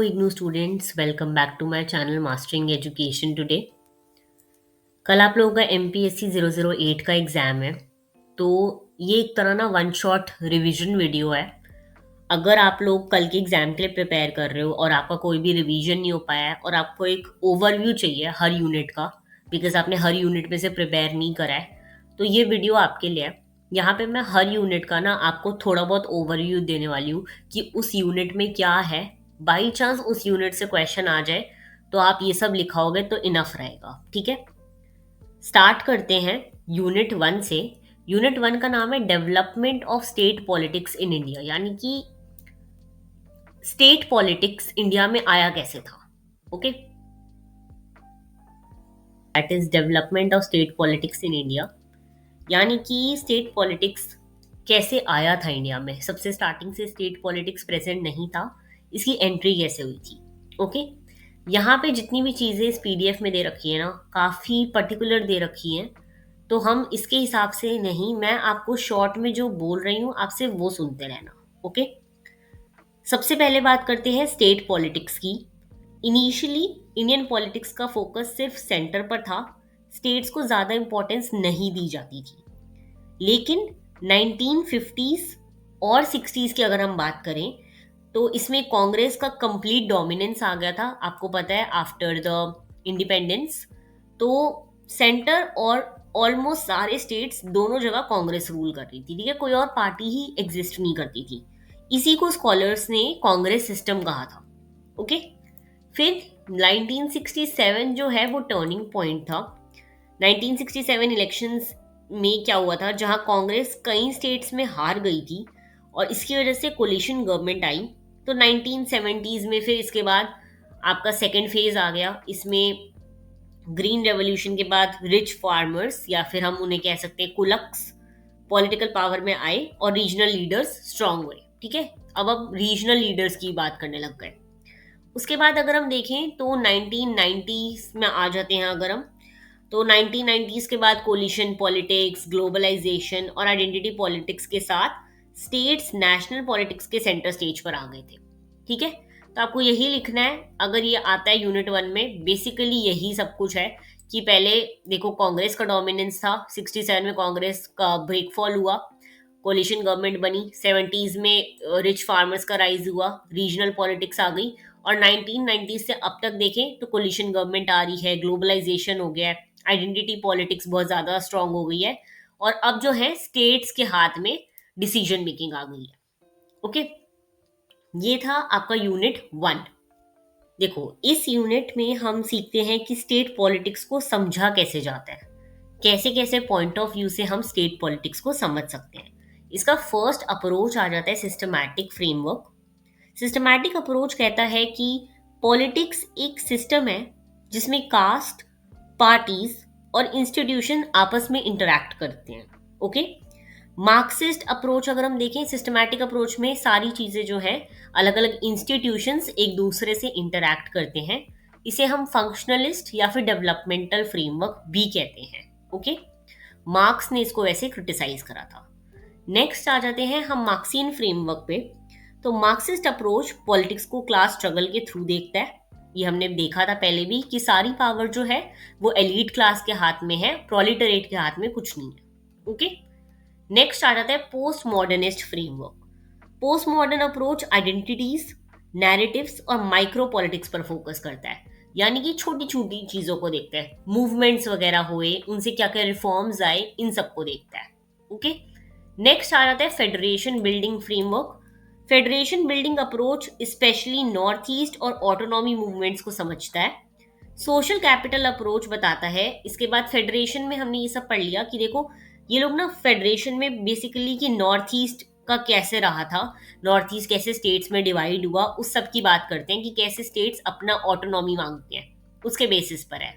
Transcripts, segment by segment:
IGNOU students, welcome back to my channel mastering education today. कल आप लोगों का MPSC 008 का एग्ज़ाम है। तो ये एक तरह ना वन शॉट रिवीजन वीडियो है। अगर आप लोग कल के एग्ज़ाम के लिए प्रिपेयर कर रहे हो और आपका कोई भी रिवीजन नहीं हो पाया है और आपको एक ओवरव्यू चाहिए हर यूनिट का, बिकॉज आपने हर यूनिट में से प्रिपेयर नहीं करा है, तो ये वीडियो आपके लिए है। यहाँ पे मैं हर यूनिट का ना आपको थोड़ा बहुत ओवरव्यू देने वाली हूँ कि उस यूनिट में क्या है। बाई चांस उस यूनिट से क्वेश्चन आ जाए तो आप ये सब लिखाओगे तो इनफ रहेगा। ठीक है, स्टार्ट करते हैं यूनिट 1 से। यूनिट 1 का नाम है development of state politics in India, यानी कि स्टेट पॉलिटिक्स इंडिया में आया कैसे था। Okay, that is development of state politics in India, यानी कि स्टेट पॉलिटिक्स कैसे आया था इंडिया में। सबसे स्टार्टिंग से स्टेट पॉलिटिक्स प्रेजेंट नहीं था, इसकी एंट्री कैसे हुई थी। ओके, यहाँ पे जितनी भी चीज़ें इस PDF में दे रखी है ना, काफ़ी पर्टिकुलर दे रखी हैं, तो हम इसके हिसाब से नहीं, मैं आपको शॉर्ट में जो बोल रही हूँ आपसे वो सुनते रहना। ओके, सबसे पहले बात करते हैं स्टेट पॉलिटिक्स की। इनिशियली इंडियन पॉलिटिक्स का फोकस सिर्फ सेंटर पर था, स्टेट्स को ज़्यादा इंपॉर्टेंस नहीं दी जाती थी। लेकिन 1950s और 60s की अगर हम बात करें तो इसमें कांग्रेस का कंप्लीट डोमिनेंस आ गया था। आपको पता है आफ्टर द इंडिपेंडेंस तो सेंटर और ऑलमोस्ट सारे स्टेट्स दोनों जगह कांग्रेस रूल कर रही थी। ठीक है, कोई और पार्टी ही एग्जिस्ट नहीं करती थी। इसी को स्कॉलर्स ने कांग्रेस सिस्टम कहा था। ओके, फिर 1967 जो है वो टर्निंग पॉइंट था। 1967 इलेक्शंस में क्या हुआ था, जहां कांग्रेस कई स्टेट्स में हार गई थी और इसकी वजह से कोलिशन गवर्नमेंट आई। तो 1970s में फिर इसके बाद आपका सेकेंड फेज आ गया। इसमें ग्रीन रेवोल्यूशन के बाद रिच फार्मर्स, या फिर हम उन्हें कह सकते हैं कुलक्स, पॉलिटिकल पावर में आए और रीजनल लीडर्स स्ट्रांग हुए। ठीक है, अब रीजनल लीडर्स की बात करने लग गए। उसके बाद अगर हम देखें तो 1990s में आ जाते हैं। अगर हम तो 1990s के बाद कोलिशन पॉलिटिक्स, ग्लोबलाइजेशन और आइडेंटिटी पॉलिटिक्स के साथ स्टेट्स नेशनल पॉलिटिक्स के सेंटर स्टेज पर आ गए थे। ठीक है, तो आपको यही लिखना है अगर ये आता है यूनिट 1 में। बेसिकली यही सब कुछ है कि पहले देखो कांग्रेस का डोमिनेंस था, 67 में कांग्रेस का ब्रेकफॉल हुआ, कोलिशन गवर्नमेंट बनी, 70s में रिच फार्मर्स का राइज हुआ, रीजनल पॉलिटिक्स आ गई, और 1990 से अब तक देखें तो कोलिशन गवर्नमेंट आ रही है, ग्लोबलाइजेशन हो गया है, आइडेंटिटी पॉलिटिक्स बहुत ज़्यादा स्ट्रांग हो गई है, और अब जो है स्टेट्स के हाथ में डिसीजन मेकिंग आ गई है। ओके, ये था आपका यूनिट 1। देखो, इस यूनिट में हम सीखते हैं कि स्टेट पॉलिटिक्स को समझा कैसे जाता है, कैसे कैसे पॉइंट ऑफ व्यू से हम स्टेट पॉलिटिक्स को समझ सकते हैं। इसका फर्स्ट अप्रोच आ जाता है सिस्टमैटिक फ्रेमवर्क। सिस्टमैटिक अप्रोच कहता है कि पॉलिटिक्स एक सिस्टम है जिसमें कास्ट, पार्टीज और इंस्टीट्यूशन आपस में इंटरैक्ट करते हैं। ओके, मार्क्सिस्ट अप्रोच अगर हम देखें, सिस्टमैटिक अप्रोच में सारी चीज़ें जो है अलग अलग इंस्टीट्यूशंस एक दूसरे से इंटरैक्ट करते हैं। इसे हम फंक्शनलिस्ट या फिर डेवलपमेंटल फ्रेमवर्क भी कहते हैं। ओके, मार्क्स ने इसको वैसे क्रिटिसाइज करा था। नेक्स्ट आ जाते हैं हम मार्क्सियन फ्रेमवर्क पे। तो मार्क्सिस्ट अप्रोच पॉलिटिक्स को क्लास स्ट्रगल के थ्रू देखता है। ये हमने देखा था पहले भी कि सारी पावर जो है वो एलीट क्लास के हाथ में है, प्रोलिटरेट के हाथ में कुछ नहीं है। ओके, नेक्स्ट आ जाता है post modernist framework. Post modern approach identities, narratives और माइक्रो पॉलिटिक्स पर फोकस करता है, यानी कि छोटी छोटी चीजों को देखता है, मूवमेंट्स वगैरह हुए, उनसे क्या क्या रिफॉर्म्स आए, इन सबको देखता है। ओके, नेक्स्ट आ जाता है federation building framework. Federation building approach specially north east और ऑटोनॉमी मूवमेंट्स को समझता है। सोशल कैपिटल अप्रोच बताता है। इसके बाद फेडरेशन में हमने ये सब पढ़ लिया कि देखो ये लोग ना फेडरेशन में बेसिकली कि नॉर्थ ईस्ट का कैसे रहा था, नॉर्थ ईस्ट कैसे स्टेट्स में डिवाइड हुआ, उस सब की बात करते हैं कि कैसे स्टेट्स अपना ऑटोनॉमी मांगते हैं, उसके बेसिस पर है।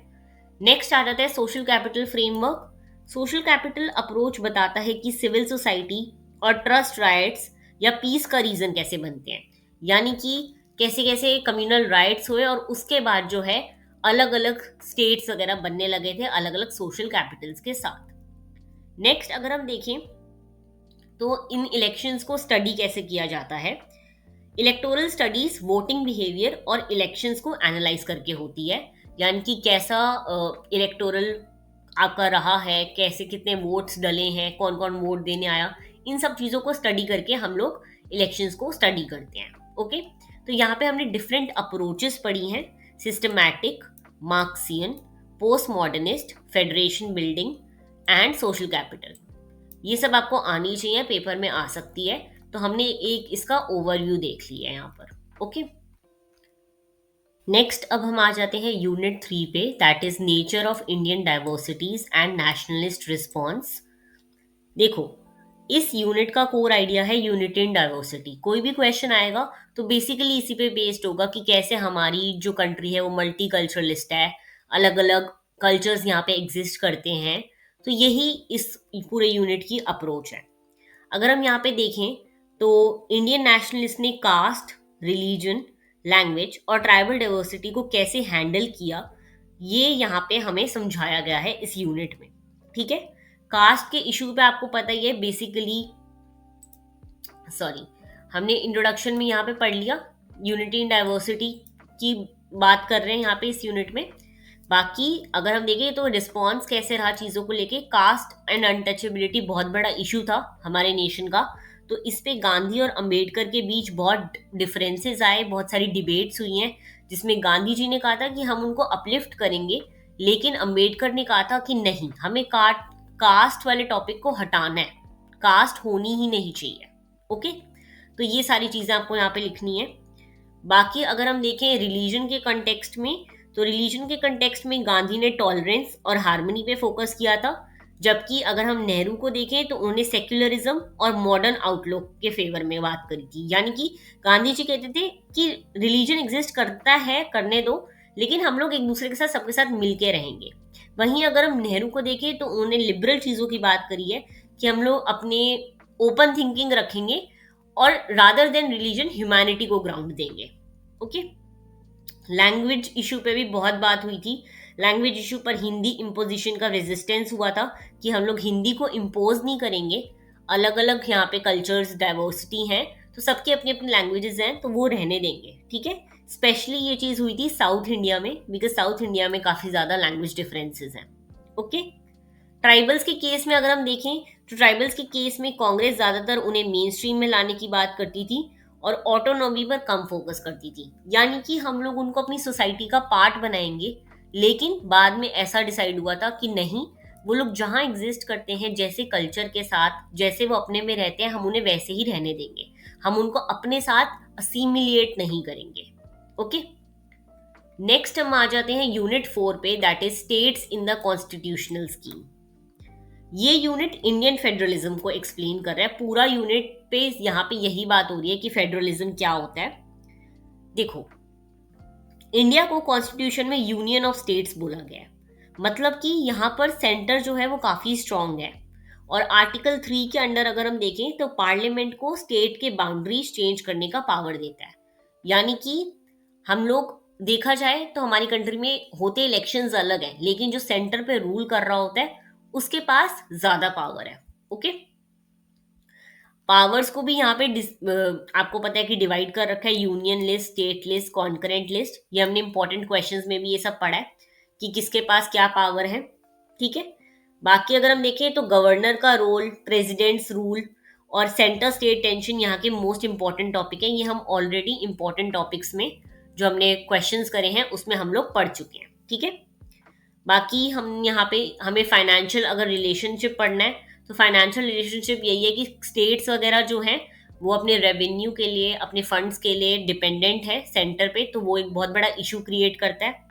नेक्स्ट आ जाता है social capital framework. Social capital approach बताता है कि सिविल सोसाइटी और ट्रस्ट राइट्स या पीस का रीजन कैसे बनते हैं, यानी कि कैसे कैसे कम्युनल राइट्स हुए और उसके बाद जो है अलग अलग स्टेट्स वगैरह बनने लगे थे अलग अलग सोशल कैपिटल्स के साथ। नेक्स्ट अगर हम देखें तो इन इलेक्शंस को स्टडी कैसे किया जाता है। इलेक्टोरल स्टडीज वोटिंग बिहेवियर और इलेक्शंस को एनालाइज करके होती है, यानी कि कैसा इलेक्टोरल आपका रहा है, कैसे कितने वोट्स डले हैं, कौन कौन वोट देने आया, इन सब चीज़ों को स्टडी करके हम लोग इलेक्शंस को स्टडी करते हैं। ओके, तो यहाँ पे हमने डिफरेंट अप्रोचेस पढ़ी हैं, systematic, Marxian, post modernist, federation building and social capital. ये सब आपको आनी चाहिए, पेपर में आ सकती है, तो हमने एक इसका ओवरव्यू देख लिया है यहाँ पर। ओके, नेक्स्ट अब हम आ जाते हैं यूनिट 3 पे, that is nature of Indian diversities and nationalist response. देखो, इस यूनिट का कोर आइडिया है यूनिटी इन डाइवर्सिटी। कोई भी क्वेश्चन आएगा तो बेसिकली इसी पे बेस्ड होगा कि कैसे हमारी जो कंट्री है वो मल्टी कल्चरलिस्ट है, अलग अलग कल्चर्स यहाँ पे एग्जिस्ट करते हैं। तो यही इस पूरे यूनिट की अप्रोच है। अगर हम यहाँ पे देखें तो इंडियन नेशनलिस्ट ने कास्ट, रिलीजन, लैंग्वेज और ट्राइबल डाइवर्सिटी को कैसे हैंडल किया, ये यहाँ पे हमें समझाया गया है इस यूनिट में। ठीक है, कास्ट के इशू पे आपको पता ही है बेसिकली, हमने इंट्रोडक्शन में यहाँ पे पढ़ लिया, यूनिटी इन डाइवर्सिटी की बात कर रहे हैं यहाँ पे इस यूनिट में। बाकी अगर हम देखें तो रिस्पॉन्स कैसे रहा चीज़ों को लेके, कास्ट एंड अनटचेबिलिटी बहुत बड़ा इशू था हमारे नेशन का, तो इस पे गांधी और अंबेडकर के बीच बहुत डिफरेंसेस आए, बहुत सारी डिबेट्स हुई हैं, जिसमें गांधी जी ने कहा था कि हम उनको अपलिफ्ट करेंगे, लेकिन अंबेडकर ने कहा था कि नहीं, हमें कास्ट वाले टॉपिक को हटाना है, कास्ट होनी ही नहीं चाहिए। ओके, तो ये सारी चीज़ें आपको यहाँ पे लिखनी है। बाकी अगर हम देखें रिलीजन के कंटेक्स्ट में, तो रिलीजन के कंटेक्स्ट में गांधी ने टॉलरेंस और हार्मनी पे फोकस किया था, जबकि अगर हम नेहरू को देखें तो उन्होंने सेक्युलरिज्म और मॉडर्न आउटलुक के फेवर में बात करी थी। यानी कि गांधी जी कहते थे कि रिलीजन एग्जिस्ट करता है, करने दो, लेकिन हम लोग एक दूसरे के साथ, सबके साथ मिलके रहेंगे। वहीं अगर हम नेहरू को देखें तो उन्होंने लिबरल चीज़ों की बात करी है कि हम लोग अपने ओपन थिंकिंग रखेंगे और रादर देन रिलीजन ह्यूमैनिटी को ग्राउंड देंगे। ओके, लैंग्वेज इशू पे भी बहुत बात हुई थी। लैंग्वेज इशू पर हिंदी इम्पोजिशन का रेजिस्टेंस हुआ था कि हम लोग हिंदी को इम्पोज नहीं करेंगे, अलग अलग यहाँ पे कल्चर्स डाइवर्सिटी हैं, तो सबके अपने अपने लैंग्वेजेस हैं, तो वो रहने देंगे। ठीक है, स्पेशली ये चीज़ हुई थी साउथ इंडिया में, बिकॉज साउथ इंडिया में काफ़ी ज़्यादा लैंग्वेज डिफरेंसेस हैं। ओके, ट्राइबल्स के केस में अगर हम देखें तो ट्राइबल्स के केस में कांग्रेस ज़्यादातर उन्हें मेन स्ट्रीम में लाने की बात करती थी और ऑटोनॉमी पर कम फोकस करती थी, यानी कि हम लोग उनको अपनी सोसाइटी का पार्ट बनाएंगे। लेकिन बाद में ऐसा डिसाइड हुआ था कि नहीं, वो लोग जहाँ एग्जिस्ट करते हैं जैसे कल्चर के साथ, जैसे वो अपने में रहते हैं, हम उन्हें वैसे ही रहने देंगे, हम उनको अपने साथ असीमिलिएट नहीं करेंगे। ओके, नेक्स्ट हम आ जाते हैं यूनिट 4 पे, that is states in the constitutional scheme. ये यूनिट इंडियन फेडरलिज्म को एक्सप्लेन कर रहा है। पूरा यूनिट पे यहाँ पे यही बात हो रही है कि फेडरलिज्म क्या होता है। देखो, इंडिया को कॉन्स्टिट्यूशन में यूनियन ऑफ स्टेट्स बोला गया है, मतलब कि यहाँ पर सेंटर जो है वो काफ़ी स्ट्रांग है। और आर्टिकल 3 के अंडर अगर हम देखें तो पार्लियामेंट को स्टेट के बाउंड्रीज चेंज करने का पावर देता है। यानी कि हम लोग देखा जाए तो हमारी कंट्री में होते इलेक्शंस अलग हैं, लेकिन जो सेंटर पे रूल कर रहा होता है उसके पास ज्यादा पावर है। ओके, पावर्स को भी यहाँ पे आपको पता है कि डिवाइड कर रखा है, union list, state list, concurrent list. ये हमने इंपॉर्टेंट क्वेश्चंस में भी ये सब पढ़ा है कि किसके पास क्या पावर है। ठीक है, बाकी अगर हम देखें तो गवर्नर का रोल, प्रेसिडेंट्स रूल और सेंटर स्टेट टेंशन यहाँ के मोस्ट इंपॉर्टेंट टॉपिक है। ये हम ऑलरेडी इंपॉर्टेंट टॉपिक्स में जो हमने क्वेश्चंस करे हैं उसमें हम लोग पढ़ चुके हैं। ठीक है, बाकी हम यहाँ पे हमें फाइनेंशियल अगर रिलेशनशिप पढ़ना है तो फाइनेंशियल रिलेशनशिप यही है कि स्टेट्स वगैरह जो हैं वो अपने रेवेन्यू के लिए, अपने फंड्स के लिए डिपेंडेंट है सेंटर पे, तो वो एक बहुत बड़ा इशू क्रिएट करता है।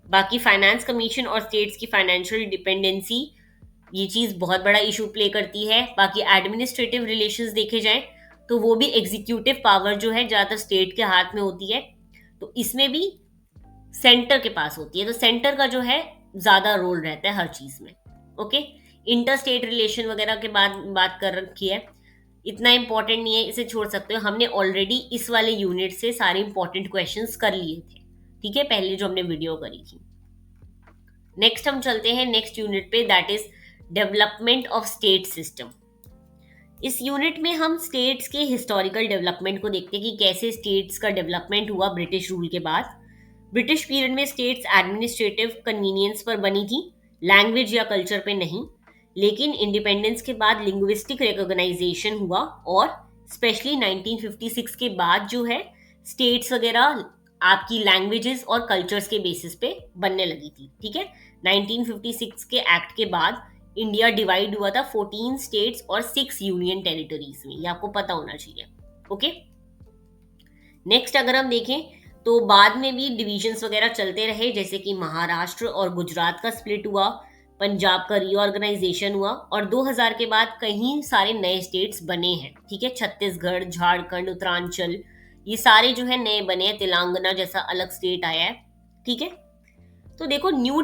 बाकी फाइनेंस कमीशन और स्टेट्स की फाइनेंशियल डिपेंडेंसी, ये चीज़ बहुत बड़ा इशू प्ले करती है। बाकी एडमिनिस्ट्रेटिव रिलेशंस देखे जाएं तो वो भी एग्जीक्यूटिव पावर जो है ज़्यादातर स्टेट के हाथ में होती है, तो इसमें भी सेंटर के पास होती है, तो सेंटर का जो है ज़्यादा रोल रहता है हर चीज़ में। ओके, इंटर स्टेट रिलेशन वगैरह के बाद बात कर रखी है, इतना इंपॉर्टेंट नहीं है, इसे छोड़ सकते हो। हमने ऑलरेडी इस वाले यूनिट से सारे इंपॉर्टेंट क्वेश्चंस कर लिए थे। ठीक है, पहले जो हमने वीडियो करी थी। नेक्स्ट हम चलते हैं नेक्स्ट यूनिट पे, that is development of state system. इस यूनिट में हम स्टेट्स के हिस्टोरिकल डेवलपमेंट को देखते हैं कि कैसे स्टेट्स का डेवलपमेंट हुआ ब्रिटिश रूल के बाद। ब्रिटिश पीरियड में स्टेट्स एडमिनिस्ट्रेटिव कन्वीनियंस पर बनी थी, लैंग्वेज या कल्चर पे नहीं। लेकिन इंडिपेंडेंस के बाद लिंग्विस्टिक रिकॉग्नाइजेशन हुआ और स्पेशली 1956 के बाद जो है स्टेट्स वगैरह आपकी लैंग्वेजेस और कल्चर्स के बेसिस पे बनने लगी थी। ठीक है, 1956 के एक्ट के बाद इंडिया डिवाइड हुआ था 14 स्टेट्स और 6 यूनियन टेरिटरीज में, ये आपको पता होना चाहिए। ओके, नेक्स्ट अगर हम देखें तो बाद में भी डिविजन्स वगैरह चलते रहे, जैसे कि महाराष्ट्र और गुजरात का स्प्लिट हुआ, पंजाब का रीऑर्गेनाइजेशन हुआ और 2000 के बाद कई सारे नए स्टेट्स बने हैं। ठीक है, छत्तीसगढ़, झारखंड, उत्तरांचल, ये सारे जो है नए बने हैं, तेलंगाना जैसा अलग स्टेट आया है। ठीक है, तो देखो न्यू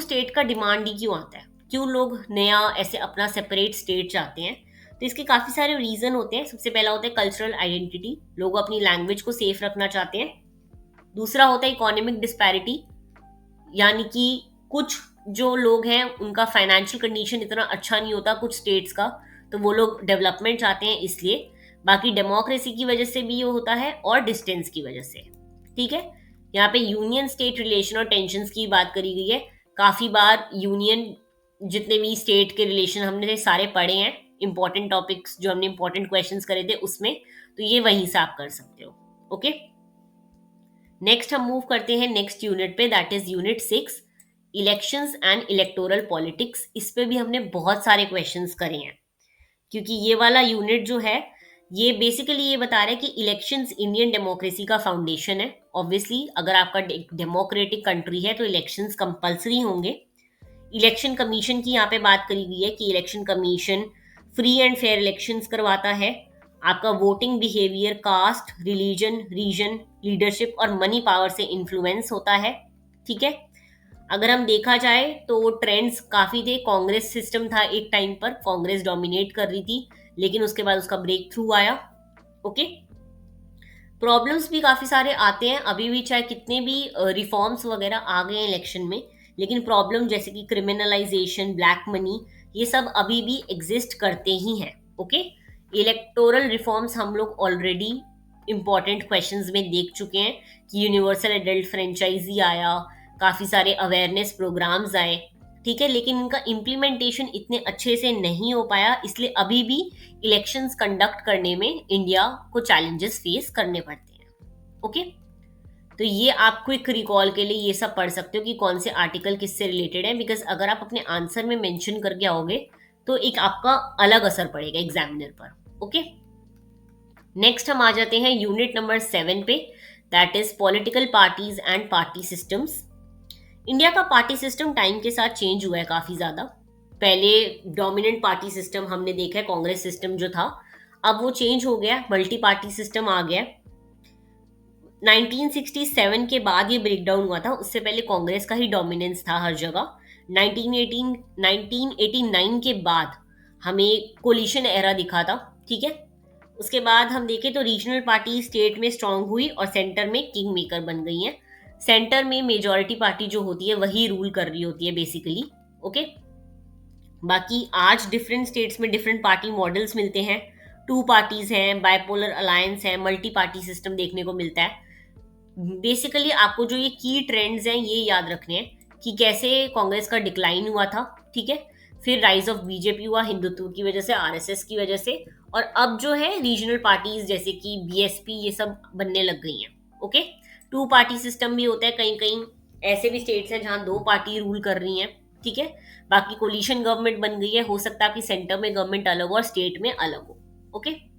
स्टेट का डिमांड ही क्यों आता है, क्यों लोग नया ऐसे अपना सेपरेट स्टेट चाहते हैं? तो इसके काफी सारे रीजन होते हैं। सबसे पहला होता है कल्चरल आइडेंटिटी, लोग अपनी लैंग्वेज को सेफ रखना चाहते हैं। दूसरा होता है इकोनॉमिक डिस्पैरिटी, यानी कि कुछ जो लोग हैं उनका फाइनेंशियल कंडीशन इतना अच्छा नहीं होता कुछ स्टेट्स का, तो वो लोग डेवलपमेंट चाहते हैं इसलिए। बाकी डेमोक्रेसी की वजह से भी ये होता है और डिस्टेंस की वजह से। ठीक है, यहाँ पे यूनियन स्टेट रिलेशन और टेंशन्स की बात करी गई है। काफी बार यूनियन जितने भी स्टेट के रिलेशन हमने सारे पढ़े हैं, इंपॉर्टेंट टॉपिक्स जो हमने इंपॉर्टेंट क्वेश्चंस करे थे उसमें, तो ये वहीं से आप कर सकते हो। ओके, नेक्स्ट हम मूव करते हैं नेक्स्ट यूनिट पे, that is unit 6, elections and electoral politics. इस पे भी हमने बहुत सारे क्वेश्चंस करे हैं, क्योंकि ये वाला यूनिट जो है ये बेसिकली ये बता रहा है कि इलेक्शंस इंडियन डेमोक्रेसी का फाउंडेशन है। ऑब्वियसली अगर आपका डेमोक्रेटिक कंट्री है तो इलेक्शंस कंपलसरी होंगे। इलेक्शन कमीशन की यहाँ पे बात करी गई है कि election commission free and fair elections करवाता है। आपका voting behaviour caste, religion, region, leadership और मनी पावर से इन्फ्लुएंस होता है। ठीक है, अगर हम देखा जाए तो ट्रेंड्स काफ़ी थे। कांग्रेस सिस्टम था एक टाइम पर, कांग्रेस डोमिनेट कर रही थी, लेकिन उसके बाद उसका ब्रेक थ्रू आया। ओके, प्रॉब्लम्स भी काफ़ी सारे आते हैं अभी भी, चाहे कितने भी रिफॉर्म्स वगैरह आ गए हैं इलेक्शन में, लेकिन प्रॉब्लम जैसे कि क्रिमिनलाइजेशन, ब्लैक मनी, ये सब अभी भी एग्जिस्ट करते ही हैं। ओके, इलेक्टोरल रिफॉर्म्स हम लोग ऑलरेडी इंपॉर्टेंट क्वेश्चंस में देख चुके हैं कि यूनिवर्सल एडल्ट फ्रेंचाइजी आया, काफ़ी सारे अवेयरनेस प्रोग्राम्स आए। ठीक है, लेकिन इनका इम्प्लीमेंटेशन इतने अच्छे से नहीं हो पाया, इसलिए अभी भी इलेक्शंस कंडक्ट करने में इंडिया को चैलेंजेस फेस करने पड़ते हैं। ओके, तो ये आप क्विक रिकॉल के लिए ये सब पढ़ सकते हो कि कौन से आर्टिकल किससे रिलेटेड है, बिकॉज अगर आप अपने आंसर में मेंशन करके आओगे तो एक आपका अलग असर पड़ेगा एग्जामिनर पर। ओके, नेक्स्ट हम आ जाते हैं यूनिट नंबर 7 पे, that is political parties and party systems. India का पार्टी सिस्टम टाइम के साथ चेंज हुआ है काफ़ी ज़्यादा। पहले डोमिनेंट पार्टी सिस्टम हमने देखा है, कांग्रेस सिस्टम जो था, अब वो चेंज हो गया, मल्टी पार्टी सिस्टम आ गया। 1967 के बाद ये ब्रेक डाउन हुआ था, उससे पहले कांग्रेस का ही डोमिनेंस था हर जगह। 1989 के बाद हमें कोलिशन एरा दिखा था। ठीक है, उसके बाद हम देखें तो रीजनल पार्टी स्टेट में स्ट्रांग हुई और सेंटर में किंग मेकर बन गई हैं। सेंटर में मेजॉरिटी पार्टी जो होती है वही रूल कर रही होती है बेसिकली। ओके, बाकी आज डिफरेंट स्टेट्स में डिफरेंट पार्टी मॉडल्स मिलते हैं, 2 पार्टीज हैं, बाइपोलर अलायंस है, मल्टी पार्टी सिस्टम देखने को मिलता है। बेसिकली आपको जो ये की ट्रेंड्स हैं ये याद रखने हैं कि कैसे कांग्रेस का डिक्लाइन हुआ था। ठीक है, फिर राइज ऑफ बीजेपी हुआ हिंदुत्व की वजह से, आरएसएस की वजह से, और अब जो है रीजनल पार्टीज जैसे कि बीएसपी ये सब बनने लग गई हैं। ओके, 2 पार्टी सिस्टम भी होता है, कहीं कहीं ऐसे भी स्टेट्स हैं जहाँ 2 पार्टी रूल कर रही हैं। ठीक है, बाकी कोलिशन गवर्नमेंट बन गई है, हो सकता है कि सेंटर में गवर्नमेंट अलग हो और स्टेट में अलग हो। ओके,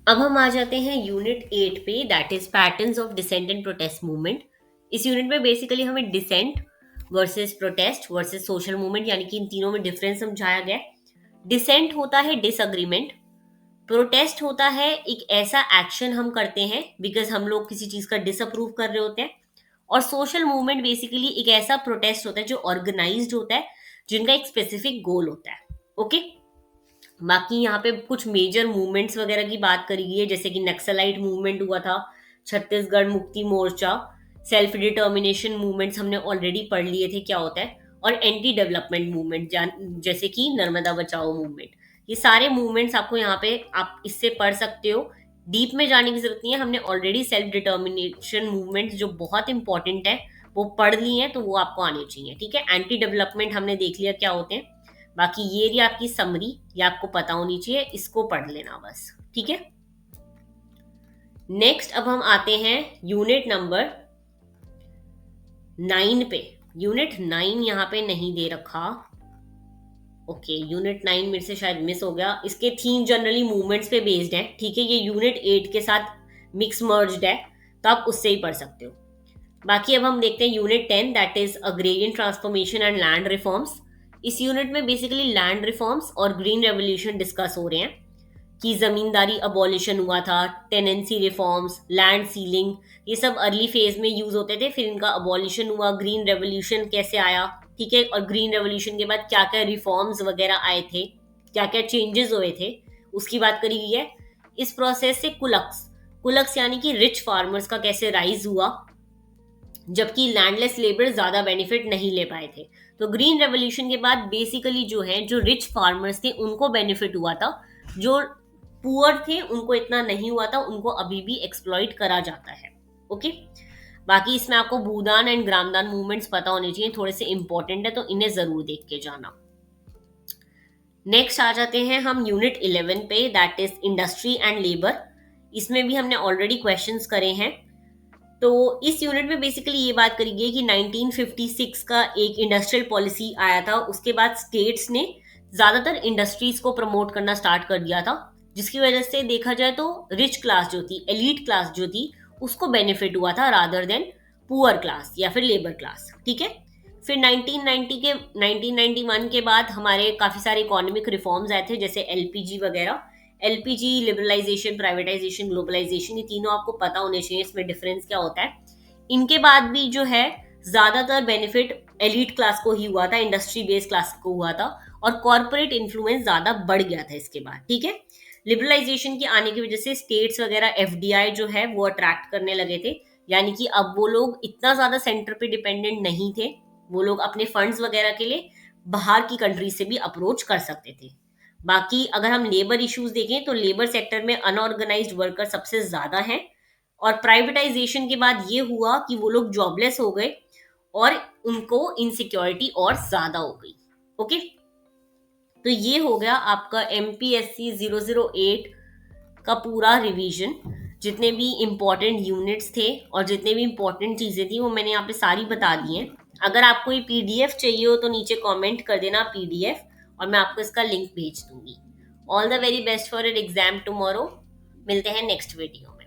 अब हम आ जाते हैं यूनिट 8 पे, that is patterns of dissent and protest movement. इस यूनिट में बेसिकली हमें dissent versus protest versus social movement, यानी कि इन तीनों में डिफरेंस समझाया गया है। डिसेंट होता है डिसअग्रीमेंट, प्रोटेस्ट होता है एक ऐसा एक्शन हम करते हैं बिकॉज हम लोग किसी चीज का डिसअप्रूव कर रहे होते हैं, और सोशल मूवमेंट बेसिकली एक ऐसा प्रोटेस्ट होता है जो ऑर्गेनाइज्ड होता है, जिनका एक स्पेसिफिक गोल होता है। ओके, बाकी यहाँ पे कुछ मेजर मूवमेंट्स वगैरह की बात करी गई है, जैसे कि नक्सलाइट मूवमेंट हुआ था, Chhattisgarh Mukti Morcha, self determination movements हमने ऑलरेडी पढ़ लिए थे क्या होता है, और एंटी डेवलपमेंट मूवमेंट जैसे कि नर्मदा बचाओ मूवमेंट। ये सारे मूवमेंट्स आपको यहाँ पे आप इससे पढ़ सकते हो, डीप में जाने की जरूरत नहीं है, हमने ऑलरेडी सेल्फ डिटर्मिनेशन मूवमेंट्स जो बहुत इंपॉर्टेंट है वो पढ़ ली हैं, तो वो आपको आने चाहिए, ठीक है। एंटी डेवलपमेंट हमने देख लिया क्या होते हैं, बाकी ये रही आपकी समरी, ये आपको पता होनी चाहिए, इसको पढ़ लेना बस, ठीक है। नेक्स्ट अब हम आते हैं यूनिट नंबर 9 पे। यूनिट 9 यहाँ पे नहीं दे रखा, ओके, यूनिट 9 मेरे से शायद मिस हो गया। इसके थीम जनरली मूवमेंट्स पे बेस्ड है, ठीक है। ये यूनिट 8 के साथ मिक्स मर्ज्ड है, तो आप उससे ही पढ़ सकते हो। बाकी अब हम देखते हैं unit 10, that is agrarian transformation and land reforms. इस यूनिट में बेसिकली लैंड रिफॉर्म्स और ग्रीन रेवोल्यूशन डिस्कस हो रहे हैं कि जमींदारी अबॉलिशन हुआ था, टेनेंसी रिफॉर्म्स, लैंड सीलिंग, ये सब अर्ली फेज में यूज होते थे, फिर इनका अबॉलिशन हुआ, ग्रीन रेवोल्यूशन कैसे आया, ठीक है, और ग्रीन रेवोल्यूशन के बाद क्या क्या रिफॉर्म्स वगैरह आए थे, क्या क्या चेंजेस हुए थे, उसकी बात करी गई है। इस प्रोसेस से कुलक्स, कुलक्स यानी कि रिच फार्मर्स का कैसे राइज हुआ, जबकि लैंडलेस लेबर ज्यादा बेनिफिट नहीं ले पाए थे। तो ग्रीन रेवोल्यूशन के बाद बेसिकली जो है, जो रिच फार्मर्स थे उनको बेनिफिट हुआ था, जो पुअर थे उनको इतना नहीं हुआ था, उनको अभी भी एक्सप्लॉइट करा जाता है, ओके। बाकी इसमें आपको भूदान एंड ग्रामदान मूवमेंट्स पता होने चाहिए, थोड़े से इंपॉर्टेंट है, तो इन्हें जरूर देख के जाना। नेक्स्ट आ जाते हैं हम यूनिट 11 पे, that is industry and labour. इसमें भी हमने ऑलरेडी क्वेश्चंस करे हैं। तो इस यूनिट में बेसिकली ये बात करी गई कि 1956 का एक इंडस्ट्रियल पॉलिसी आया था, उसके बाद स्टेट्स ने ज्यादातर इंडस्ट्रीज को प्रमोट करना स्टार्ट कर दिया था, जिसकी वजह से देखा जाए तो रिच क्लास जो थी, एलीट क्लास जो थी, उसको बेनिफिट हुआ था रादर देन पुअर क्लास या फिर लेबर क्लास, ठीक है। फिर 1991 के बाद हमारे काफी सारे इकोनॉमिक रिफॉर्म्स आए थे, जैसे एलपीजी वगैरह। एलपीजी, लिबरलाइजेशन, प्राइवेटाइजेशन, ग्लोबलाइजेशन, ये तीनों आपको पता होने चाहिए इसमें डिफरेंस क्या होता है। इनके बाद भी जो है ज्यादातर बेनिफिट एलीट क्लास को ही हुआ था, इंडस्ट्री बेस्ड क्लास को हुआ था, और कॉर्पोरेट इन्फ्लुएंस ज्यादा बढ़ गया था इसके बाद, ठीक है। लिबरलाइजेशन के आने की वजह से स्टेट्स वगैरह एफडीआई जो है वो अट्रैक्ट करने लगे थे, यानी कि अब वो लोग इतना ज्यादा सेंटर पे डिपेंडेंट नहीं थे, वो लोग अपने फंड्स वगैरह के लिए बाहर की कंट्री से भी अप्रोच कर सकते थे। बाकी अगर हम लेबर इश्यूज देखें तो लेबर सेक्टर में अनऑर्गेनाइज्ड वर्कर सबसे ज्यादा हैं, और प्राइवेटाइजेशन के बाद ये हुआ कि वो लोग जॉबलेस हो गए और उनको इनसिक्योरिटी और ज्यादा हो गई, ओके। तो ये हो गया आपका एमपीएससी 008 का पूरा रिवीजन। जितने भी इम्पोर्टेंट यूनिट्स थे और जितने भी इम्पोर्टेंट चीज़ें थी वो मैंने यहाँ पे सारी बता दी हैं। अगर आपको ये पीडीएफ चाहिए हो तो नीचे कमेंट कर देना पीडीएफ, और मैं आपको इसका लिंक भेज दूंगी। All the very best for your exam tomorrow. मिलते हैं नेक्स्ट वीडियो में।